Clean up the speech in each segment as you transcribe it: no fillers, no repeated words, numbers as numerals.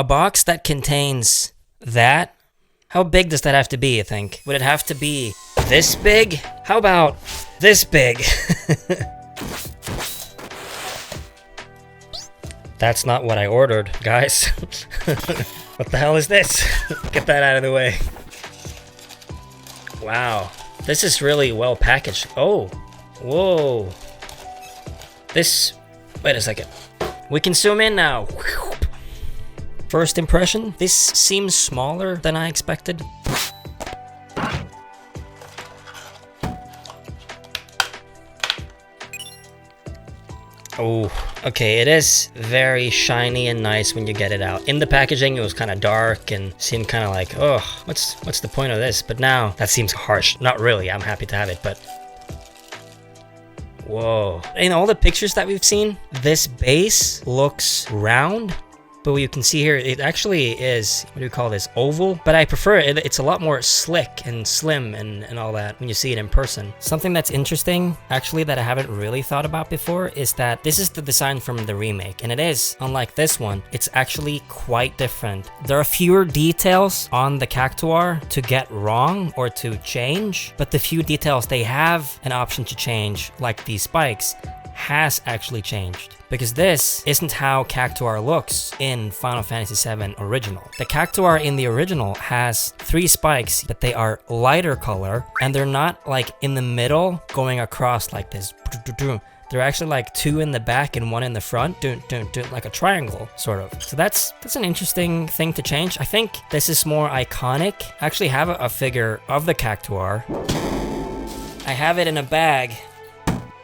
A box that contains that? How big does that have to be, you think? Would it have to be this big? How about this big? That's not what I ordered, guys. What the hell is this? Get that out of the way. Wow. This is really well packaged. Oh. Whoa. This... Wait a second. We can zoom in now. First impression, this seems smaller than I expected. Oh, okay, it is very shiny and nice when you get it out. In the packaging, it was kind of dark and seemed kind of like, oh, what's the point of this? But now, that seems harsh. Not really, I'm happy to have it, but... Whoa. In all the pictures that we've seen, this base looks round. But what you can see here, it actually is, what do you call this, oval? But I prefer it, it's a lot more slick and slim and all that when you see it in person. Something that's interesting, actually, that I haven't really thought about before is that this is the design from the remake. And it is, unlike this one, it's actually quite different. There are fewer details on the Cactuar to get wrong or to change, but the few details they have an option to change, like these spikes, has actually changed. Because this isn't how Cactuar looks in Final Fantasy VII Original. The Cactuar in the original has 3 spikes, but they are lighter color, and they're not like in the middle going across like this. They're actually like 2 in the back and 1 in the front, like a triangle, sort of. So that's an interesting thing to change. I think this is more iconic. I actually have a figure of the Cactuar. I have it in a bag.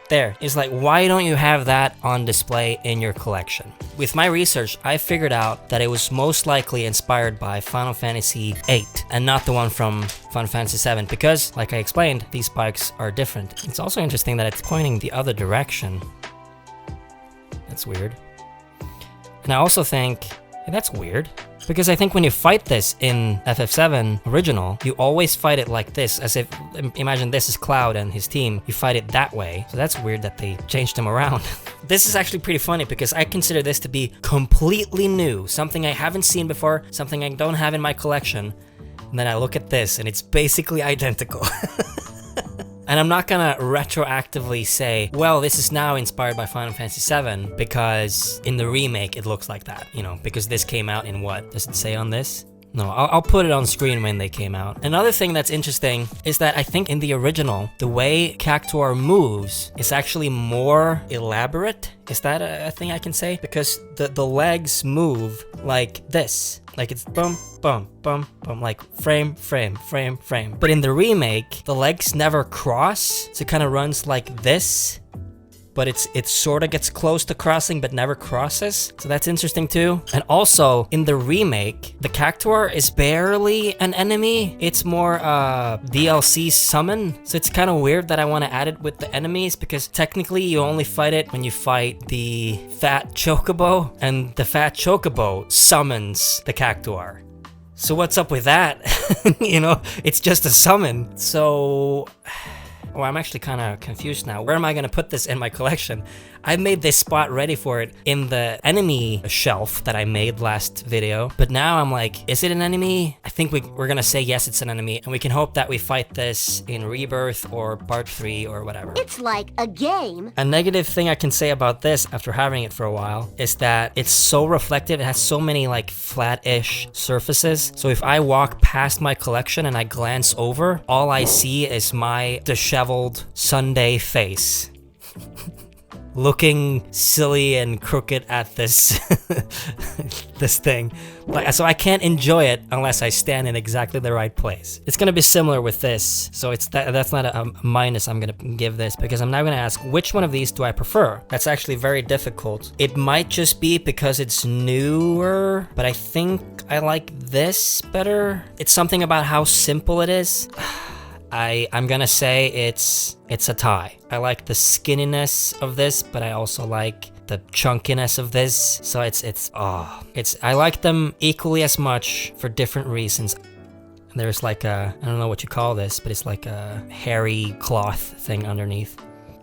There. It's like, why don't you have that on display in your collection? With my research, I figured out that it was most likely inspired by Final Fantasy VIII and not the one from Final Fantasy VII because, like I explained, these spikes are different. It's also interesting that it's pointing the other direction. That's weird. And I also think, yeah, that's weird. Because I think when you fight this in FF7 original, you always fight it like this, as if, imagine this is Cloud and his team, you fight it that way. So that's weird that they changed them around. This is actually pretty funny because I consider this to be completely new, something I haven't seen before, something I don't have in my collection. And then I look at this and it's basically identical. And I'm not gonna retroactively say, well, this is now inspired by Final Fantasy VII because in the remake it looks like that, you know, because this came out in what? Does it say on this? No, I'll put it on screen when they came out. Another thing that's interesting is that I think in the original, the way Cactuar moves is actually more elaborate. Is that a thing I can say? Because the legs move like this. Like it's bum, bum, bum, bum, like frame, frame, frame, frame. But in the remake, the legs never cross. So it kind of runs like this. But it sort of gets close to crossing but never crosses. So that's interesting too. And also, in the remake, the Cactuar is barely an enemy. It's more DLC summon. So it's kind of weird that I want to add it with the enemies because technically you only fight it when you fight the fat chocobo. And the fat chocobo summons the Cactuar. So what's up with that? You know, it's just a summon. So... Oh, I'm actually kind of confused now. Where am I going to put this in my collection? I made this spot ready for it in the enemy shelf that I made last video. But now I'm like, is it an enemy? I think we're going to say yes, it's an enemy. And we can hope that we fight this in Rebirth or Part 3 or whatever. It's like a game. A negative thing I can say about this after having it for a while is that it's so reflective. It has so many like flat-ish surfaces. So if I walk past my collection and I glance over, all I see is my disheveled Sunday face. Looking silly and crooked at this this thing. So I can't enjoy it unless I stand in exactly the right place. It's gonna be similar with this, so that's not a minus I'm gonna give this, because I'm now gonna ask which one of these do I prefer. That's actually very difficult. It might just be because it's newer, but I think I like this better. It's something about how simple it is. I'm gonna say it's a tie. I like the skinniness of this, but I also like the chunkiness of this. So I like them equally as much for different reasons. There's like I don't know what you call this, but it's like a hairy cloth thing underneath.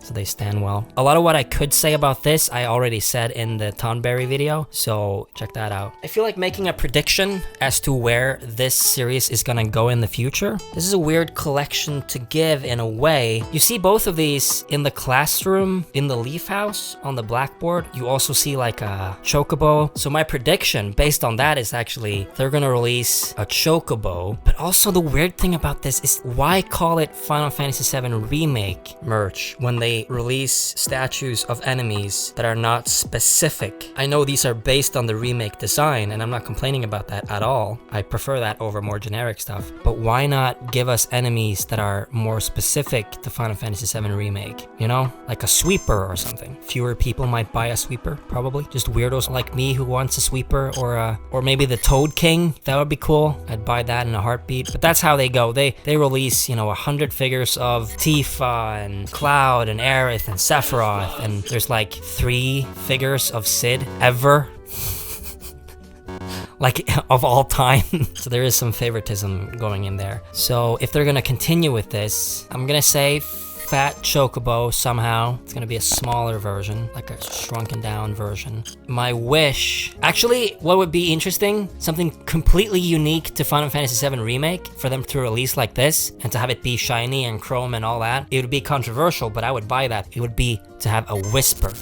so they stand well. A lot of what I could say about this, I already said in the Tonberry video, so check that out. I feel like making a prediction as to where this series is gonna go in the future. This is a weird collection to give in a way. You see both of these in the classroom, in the Leaf House, on the blackboard. You also see like a Chocobo. So my prediction based on that is actually they're gonna release a Chocobo. But also the weird thing about this is why call it Final Fantasy VII Remake merch when they release statues of enemies that are not specific? I know these are based on the remake design, and I'm not complaining about that at all. I prefer that over more generic stuff. But why not give us enemies that are more specific to Final Fantasy VII Remake? You know, like a sweeper or something. Fewer people might buy a sweeper, probably. Just weirdos like me who wants a sweeper, or maybe the Toad King. That would be cool. I'd buy that in a heartbeat. But that's how they go. They release, you know, 100 figures of Tifa and Cloud and Aerith and Sephiroth, and there's like 3 figures of Sid ever. Like, of all time. So there is some favoritism going in there. So if they're gonna continue with this, I'm gonna say Fat Chocobo somehow. It's gonna be a smaller version, like a shrunken down version. My wish, actually, what would be interesting, something completely unique to Final Fantasy VII Remake, for them to release like this, and to have it be shiny and chrome and all that. It would be controversial, but I would buy that. It would be to have a Whisper.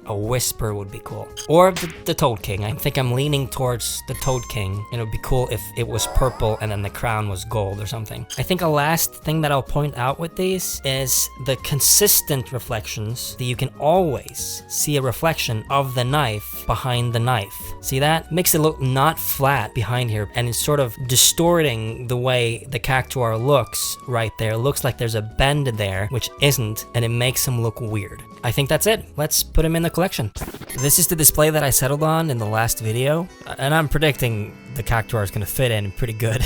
A Whisper would be cool. Or the Toad King. I think I'm leaning towards the Toad King. It would be cool if it was purple and then the crown was gold or something. I think a last thing that I'll point out with these is the consistent reflections that you can always see a reflection of the knife behind the knife. See that? Makes it look not flat behind here, and it's sort of distorting the way the Cactuar looks right there. It looks like there's a bend there, which isn't, and it makes him look weird. I think that's it. Let's put him in the collection. This is the display that I settled on in the last video, and I'm predicting the Cactuar is gonna fit in pretty good.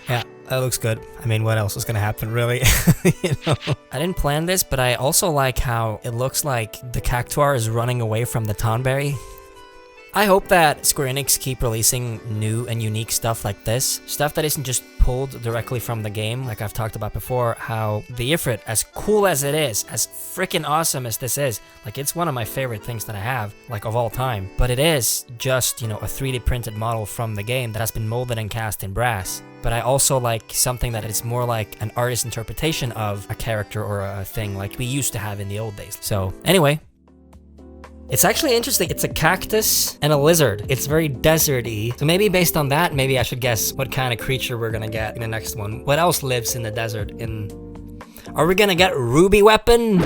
Yeah, that looks good. I mean, what else is gonna happen, really? You know? I didn't plan this, but I also like how it looks like the Cactuar is running away from the Tonberry. I hope that Square Enix keep releasing new and unique stuff like this. Stuff that isn't just pulled directly from the game, like I've talked about before, how the Ifrit, as cool as it is, as freaking awesome as this is, like it's one of my favorite things that I have, like of all time. But it is just, you know, a 3D printed model from the game that has been molded and cast in brass. But I also like something that is more like an artist's interpretation of a character or a thing like we used to have in the old days. So anyway, it's actually interesting. It's a cactus and a lizard. It's very desert-y. So maybe based on that, maybe I should guess what kind of creature we're gonna get in the next one. What else lives in the desert? Are we gonna get Ruby Weapon?